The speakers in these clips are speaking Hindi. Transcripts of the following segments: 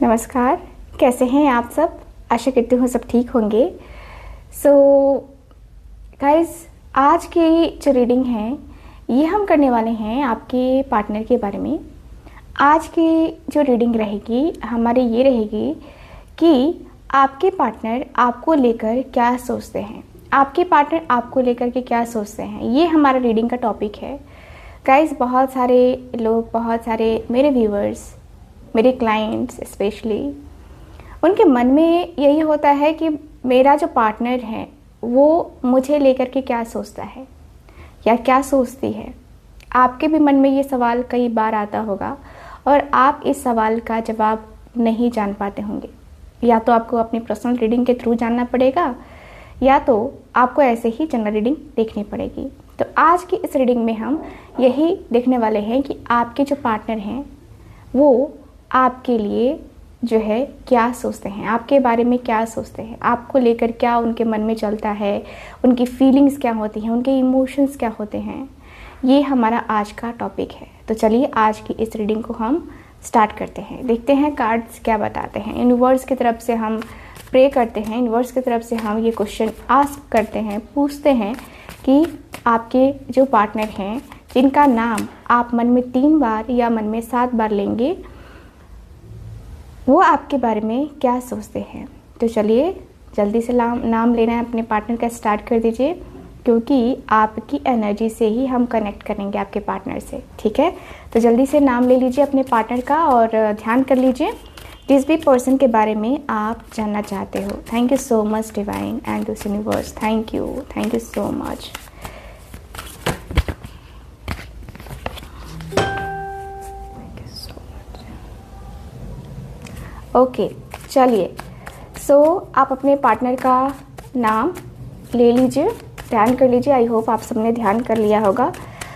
नमस्कार, कैसे हैं आप सब। आशा करती हूँ सब ठीक होंगे। सो गाइस, आज की जो रीडिंग है ये हम करने वाले हैं आपके पार्टनर के बारे में। आज की जो रीडिंग रहेगी हमारी ये रहेगी कि आपके पार्टनर आपको लेकर क्या सोचते हैं, आपके पार्टनर आपको लेकर के क्या सोचते हैं, ये हमारा रीडिंग का टॉपिक है। गाइस, बहुत सारे लोग, बहुत सारे मेरे व्यूअर्स, मेरे क्लाइंट्स स्पेशली, उनके मन में यही होता है कि मेरा जो पार्टनर है वो मुझे लेकर के क्या सोचता है या क्या सोचती है। आपके भी मन में ये सवाल कई बार आता होगा और आप इस सवाल का जवाब नहीं जान पाते होंगे। या तो आपको अपनी पर्सनल रीडिंग के थ्रू जानना पड़ेगा या तो आपको ऐसे ही जनरल रीडिंग देखनी पड़ेगी। तो आज की इस रीडिंग में हम यही देखने वाले हैं कि आपके जो पार्टनर हैं वो आपके लिए जो है क्या सोचते हैं, आपके बारे में क्या सोचते हैं, आपको लेकर क्या उनके मन में चलता है, उनकी फीलिंग्स क्या होती हैं, उनके इमोशंस क्या होते हैं। ये हमारा आज का टॉपिक है। तो चलिए आज की इस रीडिंग को हम स्टार्ट करते हैं। देखते हैं कार्ड्स क्या बताते हैं। यूनिवर्स की तरफ से हम प्रे करते हैं, यूनिवर्स की तरफ से हम ये क्वेश्चन आस्क करते हैं, पूछते हैं कि आपके जो पार्टनर हैं जिनका नाम आप मन में 3 बार या मन में 7 बार लेंगे, वो आपके बारे में क्या सोचते हैं। तो चलिए जल्दी से नाम लेना है अपने पार्टनर का स्टार्ट कर दीजिए, क्योंकि आपकी एनर्जी से ही हम कनेक्ट करेंगे आपके पार्टनर से। ठीक है, तो जल्दी से नाम ले लीजिए अपने पार्टनर का और ध्यान कर लीजिए जिस भी पर्सन के बारे में आप जानना चाहते हो। Thank you so much divine and this universe. Thank you so much. Okay, चलिए। सो आप अपने पार्टनर का नाम ले लीजिए, ध्यान कर लीजिए। आई होप आप सबने ध्यान कर लिया होगा।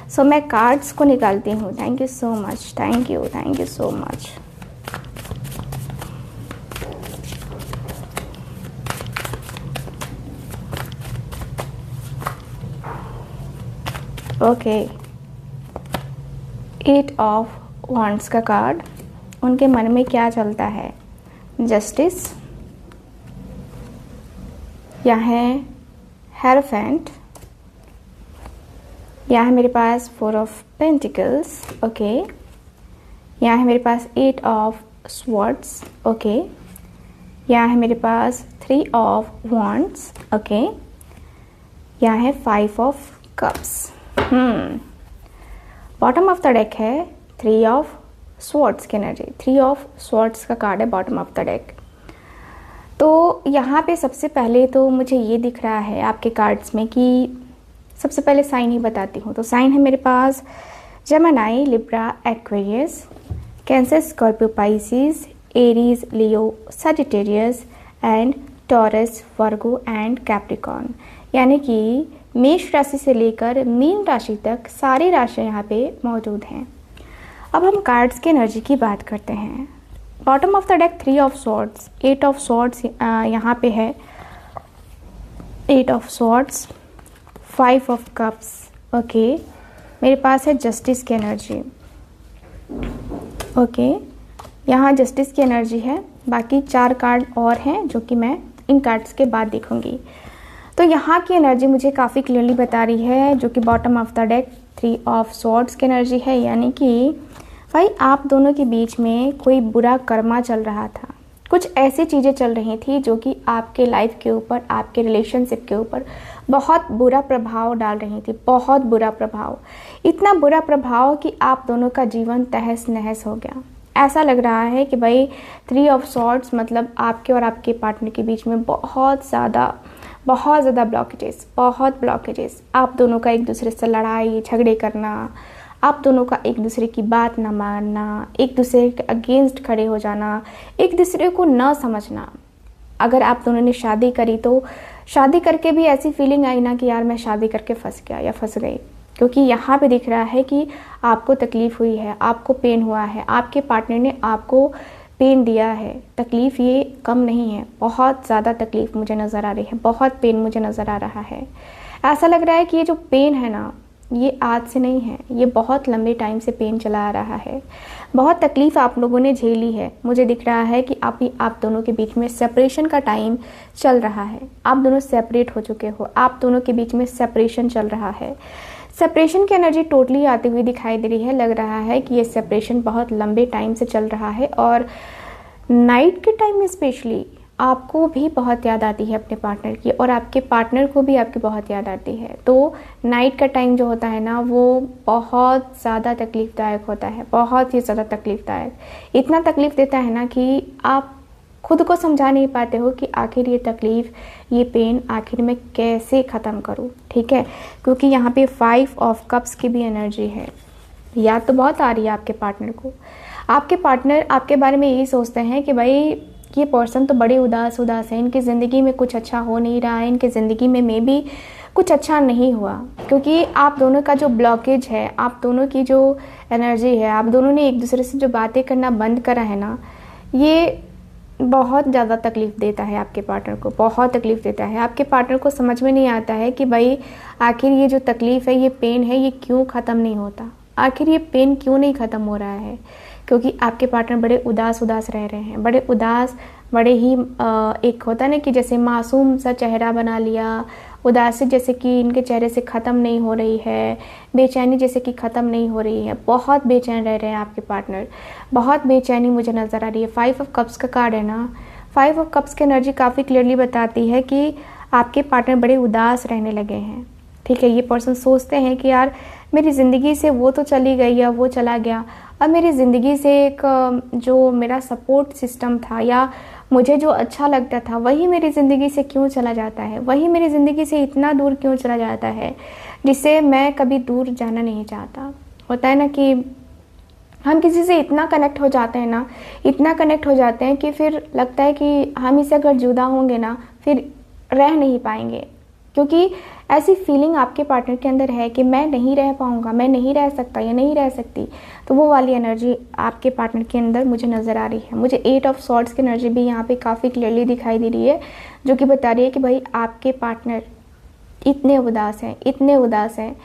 सो मैं कार्ड्स को निकालती हूँ। Thank you so much, thank you so much. Okay, 8 of wands का कार्ड, उनके मन में क्या चलता है। जस्टिस, यहाँ है हेरोफेंट, यहाँ है मेरे पास 4 ऑफ पेंटिकल्स। ओके, यहाँ है मेरे पास 8 ऑफ स्वॉर्ड्स। ओके, यहाँ है मेरे पास 3 ऑफ वांड्स। ओके, यहाँ है 5 of cups. Bottom of the deck है 3 ऑफ स्वॉर्ड्स की एनर्जी। 3 ऑफ स्वॉर्ड्स का कार्ड है बॉटम ऑफ द डेक। तो यहाँ पे सबसे पहले तो मुझे ये दिख रहा है आपके कार्ड्स में कि सबसे पहले साइन ही बताती हूँ। तो साइन है मेरे पास Gemini, Libra, Aquarius, Cancer, Scorpio, Pisces, Aries, Leo, Sagittarius and Taurus, Virgo and Capricorn. यानी कि मेष राशि से लेकर मीन राशि तक सारी राशियाँ यहाँ पे मौजूद हैं। अब हम कार्ड्स की एनर्जी की बात करते हैं। Bottom of the deck 3 of swords, 8 of swords यहाँ पे है, 8 of swords, 5 of cups. Okay, मेरे पास है जस्टिस की एनर्जी। ओके, यहाँ जस्टिस की एनर्जी है। बाकी 4 कार्ड और हैं जो कि मैं इन कार्ड्स के बाद देखूंगी। तो यहाँ की एनर्जी मुझे काफ़ी क्लियरली बता रही है, जो कि bottom of the deck 3 of swords की एनर्जी है। यानी कि भाई आप दोनों के बीच में कोई बुरा कर्मा चल रहा था, कुछ ऐसी चीज़ें चल रही थी जो कि आपके लाइफ के ऊपर, आपके रिलेशनशिप के ऊपर बहुत बुरा प्रभाव डाल रही थी। बहुत बुरा प्रभाव, इतना बुरा प्रभाव कि आप दोनों का जीवन तहस नहस हो गया। ऐसा लग रहा है कि भाई 3 ऑफ स्वॉर्ड्स मतलब आपके और आपके पार्टनर के बीच में बहुत ज़्यादा ब्लॉकेजेस, आप दोनों का एक दूसरे से लड़ाई झगड़े करना, आप दोनों का एक दूसरे की बात ना मानना, एक दूसरे के अगेंस्ट खड़े हो जाना, एक दूसरे को न समझना। अगर आप दोनों ने शादी करी तो शादी करके भी ऐसी फीलिंग आई ना कि यार मैं शादी करके फंस गया या फंस गई, क्योंकि यहाँ पे दिख रहा है कि आपको तकलीफ़ हुई है, आपको पेन हुआ है, आपके पार्टनर ने आपको पेन दिया है। तकलीफ़ ये कम नहीं है, बहुत ज़्यादा तकलीफ़ मुझे नज़र आ रही है, बहुत पेन मुझे नज़र आ रहा है। ऐसा लग रहा है कि ये जो पेन है ना, ये आज से नहीं है, ये बहुत लंबे टाइम से पेन चला आ रहा है, बहुत तकलीफ़ आप लोगों ने झेली है। मुझे दिख रहा है कि आप दोनों के बीच में सेपरेशन का टाइम चल रहा है, आप दोनों सेपरेट हो चुके हो, आप दोनों के बीच में सेपरेशन चल रहा है। सेपरेशन की एनर्जी टोटली आती हुई दिखाई दे रही है। लग रहा है कि ये सेपरेशन बहुत लंबे टाइम से चल रहा है और नाइट के टाइम में स्पेशली आपको भी बहुत याद आती है अपने पार्टनर की, और आपके पार्टनर को भी आपकी बहुत याद आती है। तो नाइट का टाइम जो होता है ना, वो बहुत ज़्यादा तकलीफ़दायक होता है, बहुत ही ज़्यादा तकलीफ़दायक। इतना तकलीफ़ देता है ना कि आप खुद को समझा नहीं पाते हो कि आखिर ये तकलीफ़, ये पेन आखिर मैं कैसे ख़त्म करूँ। ठीक है, क्योंकि यहाँ पे 5 ऑफ कप्स की भी एनर्जी है। याद तो बहुत आ रही है आपके पार्टनर को। आपके पार्टनर आपके बारे में यही सोचते हैं कि भाई ये पर्सन तो बड़े उदास है, इनकी ज़िंदगी में कुछ अच्छा हो नहीं रहा है, इनकी ज़िंदगी में मे बी कुछ अच्छा नहीं हुआ। क्योंकि आप दोनों का जो ब्लॉकेज है, आप दोनों की जो एनर्जी है, आप दोनों ने एक दूसरे से जो बातें करना बंद करा है ना, ये बहुत ज़्यादा तकलीफ़ देता है आपके पार्टनर को, बहुत तकलीफ़ देता है। आपके पार्टनर को समझ में नहीं आता है कि भाई आखिर ये जो तकलीफ़ है, ये पेन है, ये क्यों ख़त्म नहीं होता, आखिर ये पेन क्यों नहीं ख़त्म हो रहा है। क्योंकि आपके पार्टनर बड़े उदास रह रहे हैं, बड़े उदास, बड़े ही एक होता है ना कि जैसे मासूम सा चेहरा बना लिया, उदासी जैसे कि इनके चेहरे से ख़त्म नहीं हो रही है, बेचैनी जैसे कि ख़त्म नहीं हो रही है। बहुत बेचैन रह रहे हैं आपके पार्टनर, बहुत बेचैनी मुझे नज़र आ रही है। 5 ऑफ कप्स का कार्ड है ना, 5 ऑफ कप्स की एनर्जी काफ़ी क्लियरली बताती है कि आपके पार्टनर बड़े उदास रहने लगे हैं। ठीक है, ये पर्सन सोचते हैं कि यार मेरी ज़िंदगी से वो तो चली गई या वो चला गया, अब मेरी ज़िंदगी से एक जो मेरा सपोर्ट सिस्टम था या मुझे जो अच्छा लगता था, वही मेरी ज़िंदगी से क्यों चला जाता है, वही मेरी ज़िंदगी से इतना दूर क्यों चला जाता है, जिससे मैं कभी दूर जाना नहीं चाहता। होता है ना कि हम किसी से इतना कनेक्ट हो जाते हैं ना, इतना कनेक्ट हो जाते हैं कि फिर लगता है कि हम इससे अगर जुदा होंगे ना, फिर रह नहीं पाएंगे। क्योंकि ऐसी फीलिंग आपके पार्टनर के अंदर है कि मैं नहीं रह पाऊंगा, मैं नहीं रह सकता या नहीं रह सकती। तो वो वाली एनर्जी आपके पार्टनर के अंदर मुझे नज़र आ रही है। मुझे 8 ऑफ सॉर्ड्स की एनर्जी भी यहाँ पे काफ़ी क्लियरली दिखाई दे रही है, जो कि बता रही है कि भाई आपके पार्टनर इतने उदास हैं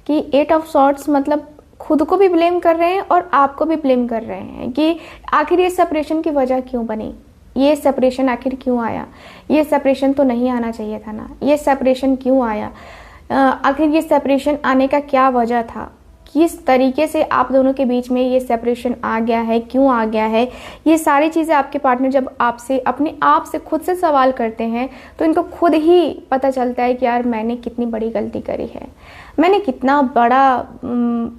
कि 8 ऑफ सॉर्ड्स मतलब खुद को भी ब्लेम कर रहे हैं और आपको भी ब्लेम कर रहे हैं कि आखिर ये सेपरेशन की वजह क्यों बनी, ये सेपरेशन आखिर क्यों आया, ये सेपरेशन तो नहीं आना चाहिए था ना, ये सेपरेशन क्यों आया, आखिर ये सेपरेशन आने का क्या वजह था, किस तरीके से आप दोनों के बीच में ये सेपरेशन आ गया है, क्यों आ गया है। ये सारी चीज़ें आपके पार्टनर जब आपसे अपने आप से खुद से सवाल करते हैं तो इनको खुद ही पता चलता है कि यार मैंने कितनी बड़ी गलती करी है, मैंने कितना बड़ा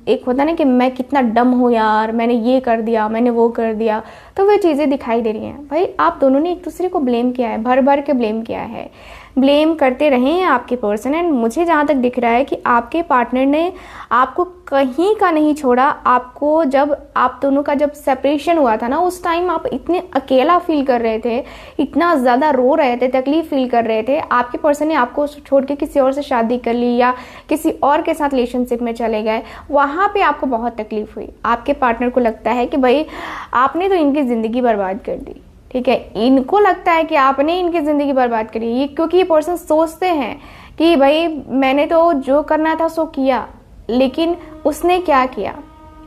एक होता ना कि मैं कितना डम हूँ यार, मैंने ये कर दिया, मैंने वो कर दिया। तो वह चीज़ें दिखाई दे रही हैं। भाई आप दोनों ने एक दूसरे को ब्लेम किया है, भर भर के ब्लेम किया है, ब्लेम करते रहे हैं आपके पर्सन। एंड मुझे जहाँ तक दिख रहा है कि आपके पार्टनर ने आपको कहीं का नहीं छोड़ा। आपको जब आप दोनों का जब सेपरेशन हुआ था ना, उस टाइम आप इतने अकेला फील कर रहे थे, इतना ज़्यादा रो रहे थे, तकलीफ फील कर रहे थे। आपके पर्सन ने आपको छोड़ के किसी और से शादी कर ली या किसी और के साथ रिलेशनशिप में चले गए, वहाँ पे आपको बहुत तकलीफ हुई। आपके पार्टनर को लगता है कि भाई आपने तो इनकी ज़िंदगी बर्बाद कर दी। ठीक है, इनको लगता है कि आपने इनकी ज़िंदगी बर्बाद करी। ये क्योंकि ये पर्सन सोचते हैं कि भाई मैंने तो जो करना था सो किया, लेकिन उसने क्या किया,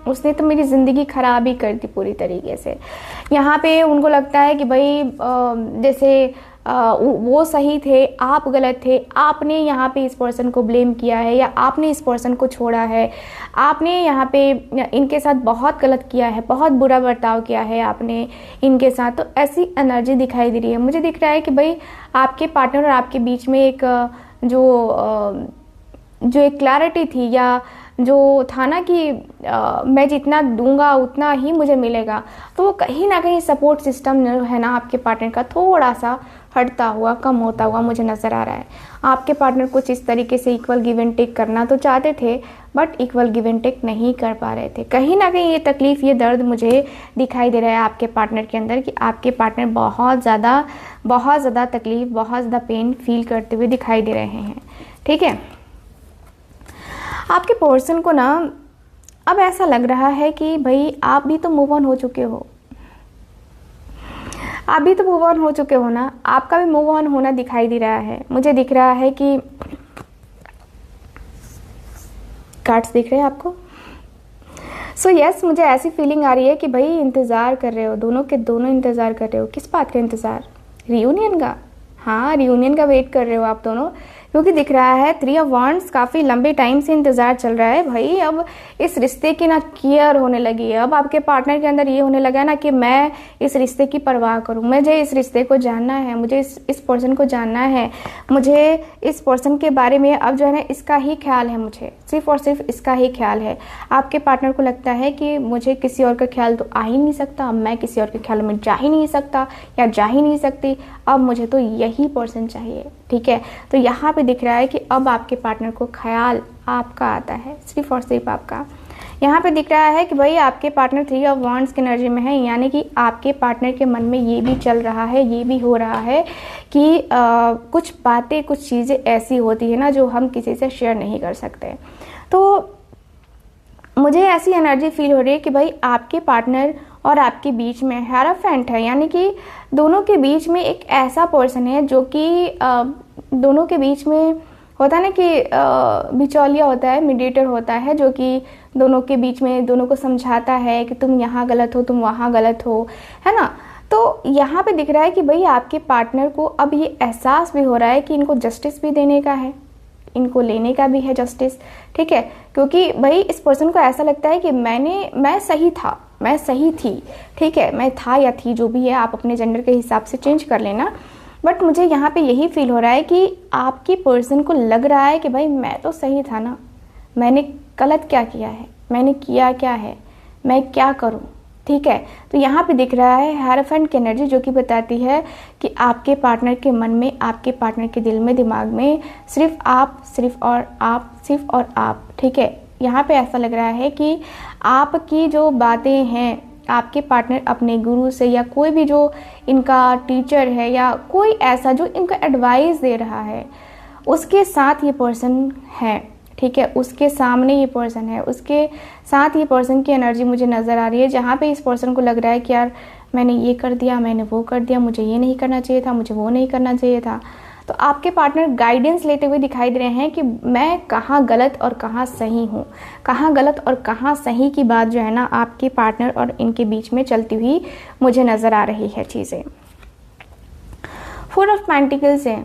उसने तो मेरी ज़िंदगी ख़राब ही कर दी पूरी तरीके से। यहाँ पे उनको लगता है कि भाई जैसे वो सही थे, आप गलत थे, आपने यहाँ पे इस पर्सन को ब्लेम किया है या आपने इस पर्सन को छोड़ा है, आपने यहाँ पे इनके साथ बहुत गलत किया है, बहुत बुरा बर्ताव किया है आपने इनके साथ। तो ऐसी एनर्जी दिखाई दे रही है। मुझे दिख रहा है कि भाई आपके पार्टनर और आपके बीच में एक जो एक क्लैरिटी थी या जो था ना कि मैं जितना दूंगा उतना ही मुझे मिलेगा, तो वो कहीं ना कहीं सपोर्ट सिस्टम है ना आपके पार्टनर का थोड़ा सा हटता हुआ, कम होता हुआ मुझे नज़र आ रहा है। आपके पार्टनर कुछ इस तरीके से इक्वल गिव एंड टेक करना तो चाहते थे, but equal give and take नहीं कर पा रहे थे। कहीं ना कहीं ये तकलीफ़, ये दर्द मुझे दिखाई दे रहा है आपके पार्टनर के अंदर कि आपके पार्टनर बहुत ज़्यादा तकलीफ़, बहुत ज़्यादा पेन फील करते हुए दिखाई दे रहे हैं। ठीक है, आपके पर्सन को ना अब ऐसा लग रहा है कि भाई आप भी तो मूव ऑन हो चुके हो, आप भी तो मूव ऑन हो चुके हो ना, आपका भी मूव ऑन होना दिखाई दे रहा है। मुझे दिख रहा है कि कार्ड्स दिख रहे हैं आपको? सो यस, मुझे ऐसी फीलिंग आ रही है कि भाई इंतज़ार कर रहे हो, दोनों के दोनों इंतज़ार कर रहे हो। किस बात का इंतज़ार? रियूनियन का। हाँ, रियूनियन का वेट कर रहे हो आप दोनों, क्योंकि दिख रहा है 3 ऑफ वांड्स, काफ़ी लंबे टाइम से इंतज़ार चल रहा है भाई। अब इस रिश्ते की ना केयर होने लगी है। अब आपके पार्टनर के अंदर ये होने लगा है ना कि मैं इस रिश्ते की परवाह करूं, मुझे इस रिश्ते को जानना है, मुझे इस पर्सन को जानना है, मुझे इस पर्सन के बारे में अब जो है ना इसका ही ख्याल है, मुझे सिर्फ और सिर्फ इसका ही ख्याल है। आपके पार्टनर को लगता है कि मुझे किसी और का ख्याल तो आ ही नहीं सकता, मैं किसी और के ख्याल में जा ही नहीं सकता या जा ही नहीं सकती, अब मुझे तो यही पर्सन चाहिए। ठीक है, तो यहाँ पे दिख रहा है कि अब आपके पार्टनर को ख्याल आपका आता है, सिर्फ और सिर्फ आपका। यहाँ पे दिख रहा है कि भाई आपके पार्टनर 3 ऑफ वांड्स की एनर्जी में है, यानी कि आपके पार्टनर के मन में ये भी चल रहा है, ये भी हो रहा है कि कुछ बातें, कुछ चीज़ें ऐसी होती है ना जो हम किसी से शेयर नहीं कर सकते। तो मुझे ऐसी एनर्जी फील हो रही है कि भाई आपके पार्टनर और आपके बीच में हेराफेंट है, यानी कि दोनों के बीच में एक ऐसा पर्सन है जो कि दोनों के बीच में होता है ना कि बिचौलिया होता है, मीडिएटर होता है, जो कि दोनों के बीच में दोनों को समझाता है कि तुम यहाँ गलत हो, तुम वहाँ गलत हो, है ना। तो यहाँ पे दिख रहा है कि भाई आपके पार्टनर को अब ये एहसास भी हो रहा है कि इनको जस्टिस भी देने का है, इनको लेने का भी है जस्टिस। ठीक है, क्योंकि भाई इस पर्सन को ऐसा लगता है कि मैं सही था, मैं सही थी। ठीक है, मैं था या थी, जो भी है, आप अपने जेंडर के हिसाब से चेंज कर लेना। बट मुझे यहाँ पे यही फील हो रहा है कि आपकी पर्सन को लग रहा है कि भाई मैं तो सही था ना, मैंने गलत क्या किया है, मैंने किया क्या है, मैं क्या करूँ। ठीक है, तो यहाँ पे दिख रहा है हेराफेंट की एनर्जी, जो कि बताती है कि आपके पार्टनर के मन में, आपके पार्टनर के दिल में, दिमाग में सिर्फ आप, सिर्फ और आप, सिर्फ और आप। ठीक है, यहाँ पे ऐसा लग रहा है कि आपकी जो बातें हैं, आपके पार्टनर अपने गुरु से या कोई भी जो इनका टीचर है या कोई ऐसा जो इनको एडवाइस दे रहा है, उसके साथ ये पर्सन है। ठीक है, उसके सामने ये पर्सन है, उसके साथ ये पर्सन की एनर्जी मुझे नज़र आ रही है, जहाँ पे इस पर्सन को लग रहा है कि यार मैंने ये कर दिया, मैंने वो कर दिया, मुझे ये नहीं करना चाहिए था, मुझे वो नहीं करना चाहिए था। तो आपके पार्टनर गाइडेंस लेते हुए दिखाई दे रहे हैं कि मैं कहाँ गलत और कहाँ सही हूँ, कहाँ गलत और कहाँ सही की बात जो है ना आपके पार्टनर और इनके बीच में चलती हुई मुझे नज़र आ रही है चीज़ें। 4 ऑफ पेंटिकल्स है।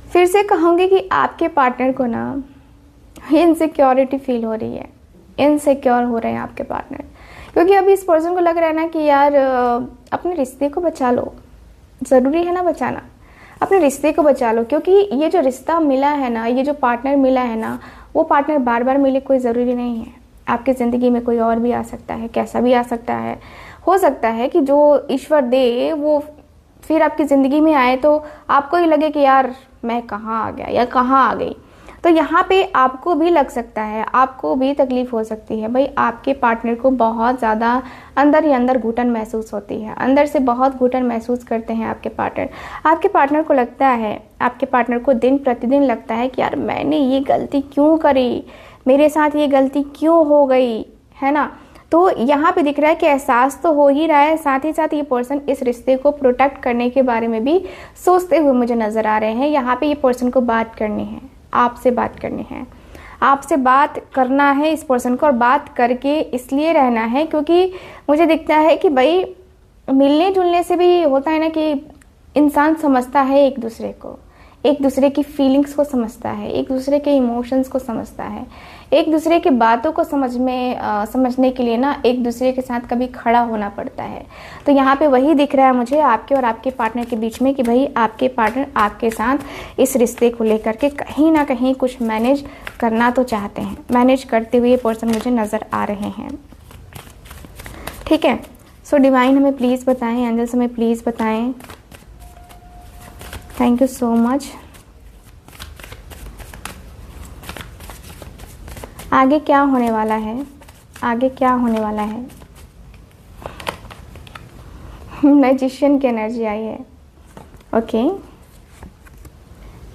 फिर से कहूँगी कि आपके पार्टनर को ना इनसिक्योरिटी फील हो रही है, इनसिक्योर हो रहे हैं आपके पार्टनर, क्योंकि अभी इस पर्सन को लग रहा है ना कि यार अपने रिश्ते को बचा लो, ज़रूरी है ना बचाना, अपने रिश्ते को बचा लो। क्योंकि ये जो रिश्ता मिला है ना, ये जो पार्टनर मिला है ना, वो पार्टनर बार बार मिले कोई ज़रूरी नहीं है। आपकी ज़िंदगी में कोई और भी आ सकता है, कैसा भी आ सकता है। हो सकता है कि जो ईश्वर दे वो फिर आपकी ज़िंदगी में आए तो आपको ही लगे कि यार मैं कहाँ आ गया या कहाँ आ गई। तो यहाँ पे आपको भी लग सकता है, आपको भी तकलीफ़ हो सकती है। भाई आपके पार्टनर को बहुत ज़्यादा अंदर ही अंदर घुटन महसूस होती है, अंदर से बहुत घुटन महसूस करते हैं आपके पार्टनर। आपके पार्टनर को लगता है, आपके पार्टनर को दिन प्रतिदिन लगता है कि यार मैंने ये गलती क्यों करी, मेरे साथ ये गलती क्यों हो गई, है ना। तो यहाँ पे दिख रहा है कि एहसास तो हो ही रहा है, साथ ही साथ ये पर्सन इस रिश्ते को प्रोटेक्ट करने के बारे में भी सोचते हुए मुझे नज़र आ रहे हैं। यहाँ पे ये पर्सन को बात करनी है, आपसे बात करनी है, आपसे बात करना है इस पर्सन को, और बात करके इसलिए रहना है क्योंकि मुझे दिखता है कि भाई मिलने जुलने से भी होता है ना कि इंसान समझता है एक दूसरे को, एक दूसरे की फीलिंग्स को समझता है, एक दूसरे के इमोशंस को समझता है, एक दूसरे की बातों को समझने के लिए ना एक दूसरे के साथ कभी खड़ा होना पड़ता है। तो यहाँ पे वही दिख रहा है मुझे आपके और आपके पार्टनर के बीच में कि भाई आपके पार्टनर आपके साथ इस रिश्ते को लेकर के कहीं ना कहीं कुछ मैनेज करना तो चाहते हैं, मैनेज करते हुए पर्सन मुझे नज़र आ रहे हैं। ठीक है, सो डिवाइन हमें प्लीज़ बताएं, एंजल्स हमें प्लीज़ बताएं। Thank you so much. आगे क्या होने वाला है, आगे क्या होने वाला है। मैजिशियन की एनर्जी आई है। ओके,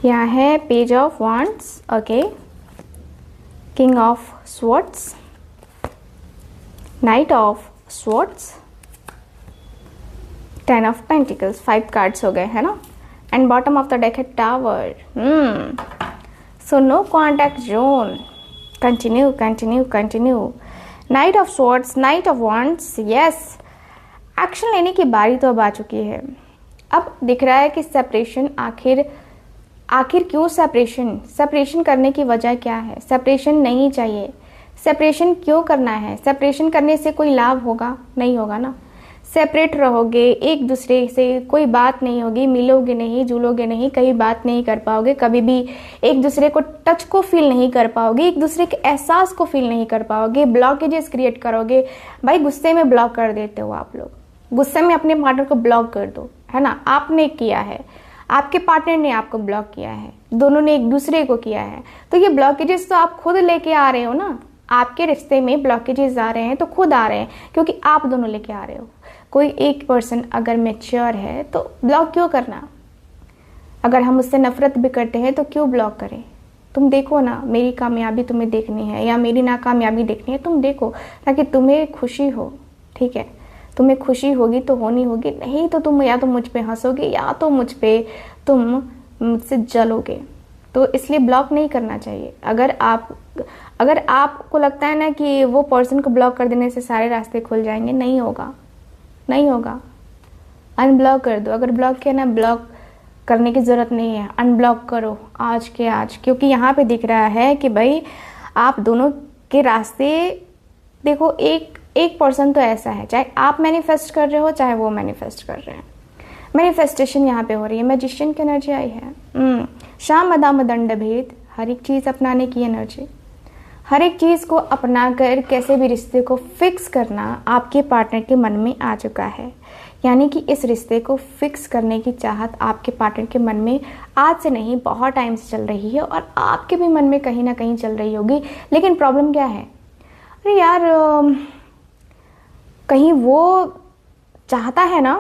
यहाँ है page of wands, okay, king of swords, knight of swords, 10 of pentacles, 5 cards हो गए है ना। And bottom of the deck है tower. So no contact zone, continue continue continue. Knight of swords, knight of wands, yes, action लेने की बारी तो अब आ चुकी है। अब दिख रहा है कि सेपरेशन, आखिर क्यों सेपरेशन करने की वजह क्या है? सेपरेशन नहीं चाहिए। सेपरेशन क्यों करना है? सेपरेशन करने से कोई लाभ होगा? नहीं होगा ना। सेपरेट रहोगे, एक दूसरे से कोई बात नहीं होगी, मिलोगे नहीं, जुलोगे नहीं, कहीं बात नहीं कर पाओगे, कभी भी एक दूसरे को टच को फील नहीं कर पाओगे, एक दूसरे के एहसास को फील नहीं कर पाओगे, ब्लॉकेजेस क्रिएट करोगे। भाई गुस्से में ब्लॉक कर देते हो आप लोग, गुस्से में अपने पार्टनर को ब्लॉक कर दो, है ना। आपने किया है, आपके पार्टनर ने आपको ब्लॉक किया है, दोनों ने एक दूसरे को किया है, तो ये ब्लॉकेजेस तो आप खुद लेके आ रहे हो ना। आपके रिश्ते में ब्लॉकेजेस आ रहे हैं तो खुद आ रहे हैं, क्योंकि आप दोनों लेके आ रहे हो। कोई एक पर्सन अगर मैच्योर है तो ब्लॉक क्यों करना? अगर हम उससे नफरत भी करते हैं तो क्यों ब्लॉक करें? तुम देखो ना, मेरी कामयाबी तुम्हें देखनी है या मेरी नाकामयाबी देखनी है, तुम देखो, ताकि तुम्हें खुशी हो, ठीक है। तुम्हें खुशी होगी तो होनी होगी, नहीं तो तुम या तो मुझ पे हंसोगे या तो तुम मुझसे जलोगे। तो इसलिए ब्लॉक नहीं करना चाहिए। अगर आपको लगता है ना कि वो पर्सन को ब्लॉक कर देने से सारे रास्ते खुल जाएंगे, नहीं होगा। अनब्लॉक कर दो। अगर ब्लॉक किया ना, ब्लॉक करने की जरूरत नहीं है, अनब्लॉक करो आज के आज, क्योंकि यहाँ पे दिख रहा है कि भाई आप दोनों के रास्ते देखो। एक पर्सन तो ऐसा है, चाहे आप मैनिफेस्ट कर रहे हो चाहे वो मैनिफेस्ट कर रहे हैं, मैनिफेस्टेशन यहाँ पे हो रही है। मैजिशियन की एनर्जी आई है। शाम मदाम दंड भेद, हर एक चीज अपनाने की एनर्जी, हर एक चीज को अपना कर कैसे भी रिश्ते को फिक्स करना आपके पार्टनर के मन में आ चुका है। यानी कि इस रिश्ते को फिक्स करने की चाहत आपके पार्टनर के मन में आज से नहीं, बहुत टाइम से चल रही है, और आपके भी मन में कहीं ना कहीं चल रही होगी। लेकिन प्रॉब्लम क्या है? अरे यार, कहीं वो चाहता है ना,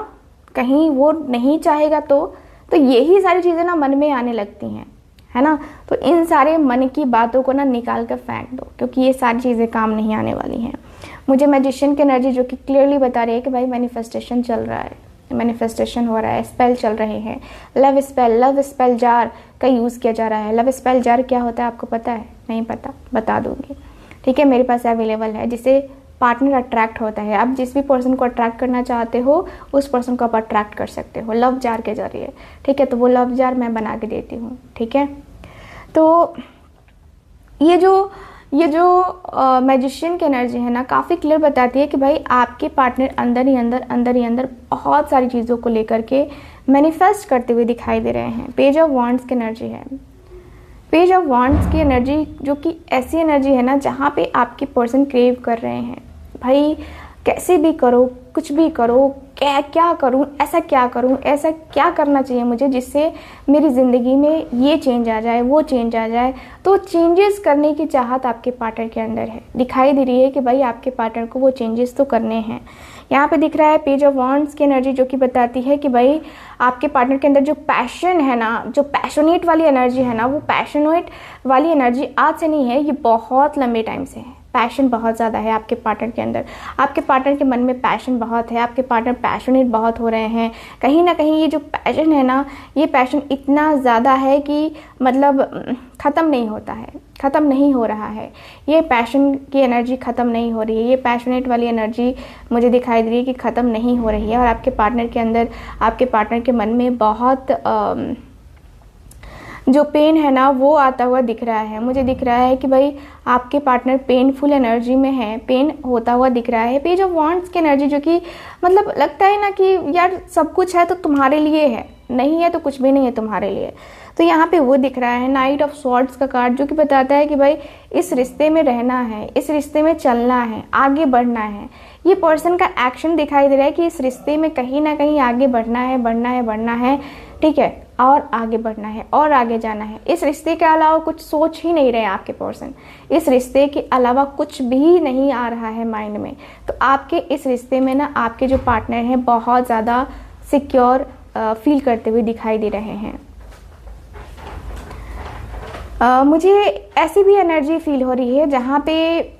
कहीं वो नहीं चाहेगा, तो यही सारी चीजें ना मन में आने लगती हैं, है ना। तो इन सारे मन की बातों को ना निकाल कर फेंक दो, क्योंकि ये सारी चीजें काम नहीं आने वाली हैं। मुझे मैजिशियन की एनर्जी जो कि क्लियरली बता रही है कि भाई मैनिफेस्टेशन चल रहा है, मैनिफेस्टेशन हो रहा है, स्पेल चल रहे हैं। लव स्पेल जार का यूज किया जा रहा है। लव स्पेल जार क्या होता है आपको पता है? नहीं पता, बता दूंगी, ठीक है। मेरे पास अवेलेबल है, जिसे पार्टनर अट्रैक्ट होता है। आप जिस भी पर्सन को अट्रैक्ट करना चाहते हो उस पर्सन को आप अट्रैक्ट कर सकते हो लव जार के जरिए, ठीक है। तो वो लव जार मैं बना के देती हूँ, ठीक है। तो ये जो मैजिशियन की एनर्जी है ना, काफ़ी क्लियर बताती है कि भाई आपके पार्टनर अंदर ही अंदर बहुत सारी चीज़ों को लेकर के मैनिफेस्ट करते हुए दिखाई दे रहे हैं। पेज ऑफ वॉन्ड्स की एनर्जी है। पेज ऑफ वॉन्ड्स की एनर्जी जो कि ऐसी एनर्जी है ना, जहाँ पे आपके पर्सन क्रेव कर रहे हैं, भाई कैसे भी करो, कुछ भी करो, क्या करूं, ऐसा क्या करना चाहिए मुझे जिससे मेरी ज़िंदगी में ये चेंज आ जाए, वो चेंज आ जाए। तो चेंजेस करने की चाहत आपके पार्टनर के अंदर है, दिखाई दे रही है कि भाई आपके पार्टनर को वो चेंजेस तो करने हैं। यहाँ पे दिख रहा है पेज ऑफ वॉन्ड्स की एनर्जी जो कि बताती है कि भाई आपके पार्टनर के अंदर जो पैशन है ना, जो पैशनेट वाली एनर्जी है ना, वो पैशनेट वाली एनर्जी आज से नहीं है, ये बहुत लंबे टाइम से है। पैशन बहुत ज़्यादा है आपके पार्टनर के अंदर, आपके पार्टनर के मन में पैशन बहुत है, आपके पार्टनर पैशनेट बहुत हो रहे हैं। कहीं ना कहीं ये जो पैशन है ना, ये पैशन इतना ज़्यादा है कि मतलब ख़त्म नहीं होता है, ख़त्म नहीं हो रहा है। ये पैशन की एनर्जी ख़त्म नहीं हो रही है, ये पैशनेट वाली एनर्जी मुझे दिखाई दे रही है कि ख़त्म नहीं हो रही है। और आपके पार्टनर के अंदर, आपके पार्टनर के मन में बहुत जो पेन है ना, वो आता हुआ दिख रहा है। मुझे दिख रहा है कि भाई आपके पार्टनर पेनफुल एनर्जी में है, पेन होता हुआ दिख रहा है। पेज ऑफ वॉन्ड्स की एनर्जी जो कि मतलब लगता है ना कि यार सब कुछ है तो तुम्हारे लिए है, नहीं है तो कुछ भी नहीं है तुम्हारे लिए। तो यहाँ पे वो दिख रहा है नाइट ऑफ स्वॉर्ड्स का कार्ड जो कि बताता है कि भाई इस रिश्ते में रहना है, इस रिश्ते में चलना है, आगे बढ़ना है। ये पर्सन का एक्शन दिखाई दे रहा है कि इस रिश्ते में कहीं ना कहीं आगे बढ़ना है, ठीक है, और आगे बढ़ना है और आगे जाना है। इस रिश्ते के अलावा कुछ सोच ही नहीं रहे आपके पर्सन, इस रिश्ते के अलावा कुछ भी नहीं आ रहा है माइंड में। तो आपके इस रिश्ते में ना आपके जो पार्टनर हैं बहुत ज़्यादा सिक्योर फील करते हुए दिखाई दे रहे हैं। मुझे ऐसी भी एनर्जी फील हो रही है जहाँ पे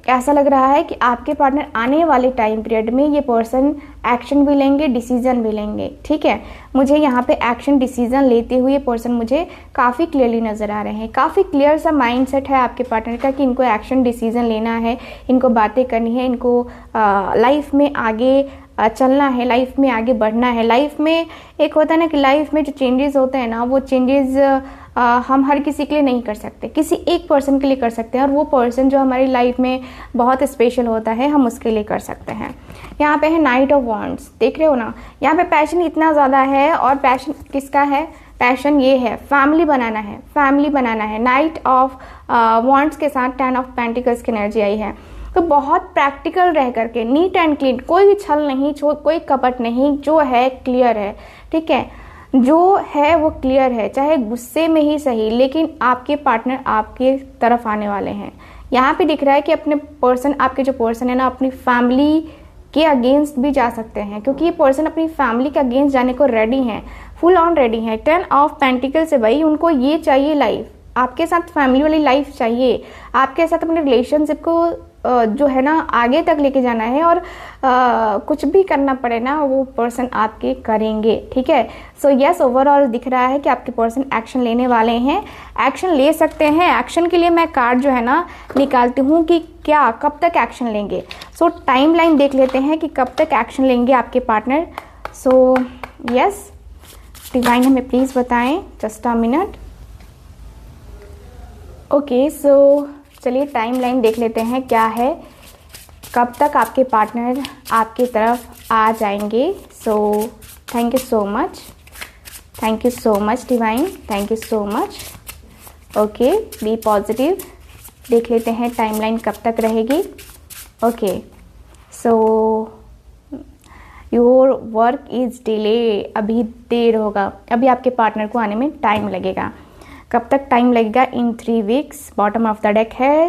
ऐसा लग रहा है कि आपके पार्टनर आने वाले टाइम पीरियड में ये पर्सन एक्शन भी लेंगे, डिसीजन भी लेंगे। ठीक है, मुझे यहाँ पे एक्शन डिसीजन लेते हुए पर्सन मुझे काफ़ी क्लियरली नज़र आ रहे हैं। काफ़ी क्लियर सा माइंडसेट है आपके पार्टनर का कि इनको एक्शन डिसीजन लेना है, इनको बातें करनी है, इनको लाइफ में आगे चलना है, लाइफ में आगे बढ़ना है। लाइफ में एक होता है ना कि लाइफ में जो चेंजेस होते हैं ना, वो चेंजेस हम हर किसी के लिए नहीं कर सकते, किसी एक पर्सन के लिए कर सकते हैं, और वो पर्सन जो हमारी लाइफ में बहुत स्पेशल होता है हम उसके लिए कर सकते हैं। यहाँ पे है नाइट ऑफ वॉन्ड्स, देख रहे हो ना, यहाँ पे पैशन इतना ज़्यादा है, और पैशन किसका है? पैशन ये है फैमिली बनाना है, फैमिली बनाना है। नाइट ऑफ वॉन्ड्स के साथ 10 ऑफ पेंटिकल्स की एनर्जी आई है। तो बहुत प्रैक्टिकल रह करके, नीट एंड क्लीन, कोई भी छल नहीं, कोई कपट नहीं, जो है क्लियर है। ठीक है, जो है वो क्लियर है, चाहे गुस्से में ही सही, लेकिन आपके पार्टनर आपके तरफ आने वाले हैं। यहाँ पे दिख रहा है कि अपने पर्सन, आपके जो पर्सन है ना, अपनी फैमिली के अगेंस्ट भी जा सकते हैं, क्योंकि ये पर्सन अपनी फैमिली के अगेंस्ट जाने को रेडी हैं, फुल ऑन रेडी हैं। 10 ऑफ पेंटिकल से भाई उनको ये चाहिए लाइफ, आपके साथ फैमिली वाली लाइफ चाहिए, आपके साथ अपने रिलेशनशिप को जो है ना आगे तक लेके जाना है, और कुछ भी करना पड़े ना वो पर्सन आपके करेंगे। ठीक है, सो यस, ओवरऑल दिख रहा है कि आपके पर्सन एक्शन लेने वाले हैं, एक्शन ले सकते हैं। एक्शन के लिए मैं कार्ड जो है ना निकालती हूँ कि क्या, कब तक एक्शन लेंगे। सो टाइम लाइन देख लेते हैं कि कब तक एक्शन लेंगे आपके पार्टनर। सो यस, डिवाइन हमें प्लीज़ बताएं, जस्ट अ मिनट। ओके, सो चलिए टाइम लाइन देख लेते हैं क्या है, कब तक आपके पार्टनर आपकी तरफ आ जाएंगे। So thank you so much, thank you so much divine, thank you so much. Okay, be positive. देख लेते हैं टाइम लाइन कब तक रहेगी। Okay, so your work is delay, अभी देर होगा, अभी आपके पार्टनर को आने में टाइम लगेगा। कब तक टाइम लगेगा? इन 3 weeks. Bottom of the deck है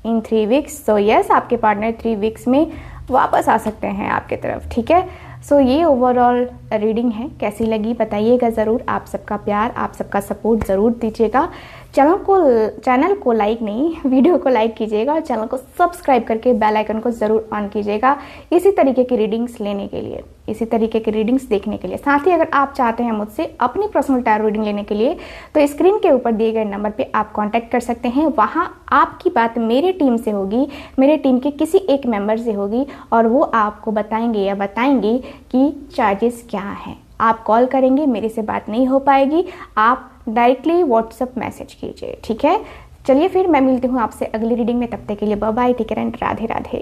इन 3 वीक्स। सो यस, आपके पार्टनर 3 वीक्स में वापस आ सकते हैं आपके तरफ। ठीक है, सो ये ओवरऑल रीडिंग है, कैसी लगी बताइएगा ज़रूर। आप सबका प्यार, आप सबका सपोर्ट ज़रूर दीजिएगा। चैनल को लाइक नहीं, वीडियो को लाइक कीजिएगा, और चैनल को सब्सक्राइब करके बेल आइकन को ज़रूर ऑन कीजिएगा इसी तरीके की रीडिंग्स लेने के लिए, इसी तरीके की रीडिंग्स देखने के लिए। साथ ही अगर आप चाहते हैं मुझसे अपनी पर्सनल टैरो रीडिंग लेने के लिए, तो स्क्रीन के ऊपर दिए गए नंबर पे आप कांटेक्ट कर सकते हैं। वहाँ आपकी बात मेरे टीम से होगी, मेरे टीम के किसी एक मेंबर से होगी, और वो आपको बताएंगे या बताएंगी कि चार्जेस क्या हैं। आप कॉल करेंगे, मेरे से बात नहीं हो पाएगी, आप डायरेक्टली व्हाट्सएप मैसेज कीजिए। ठीक है, चलिए फिर मैं मिलती हूँ आपसे अगली रीडिंग में, तब तक के लिए bye bye, take care and Radhe Radhe.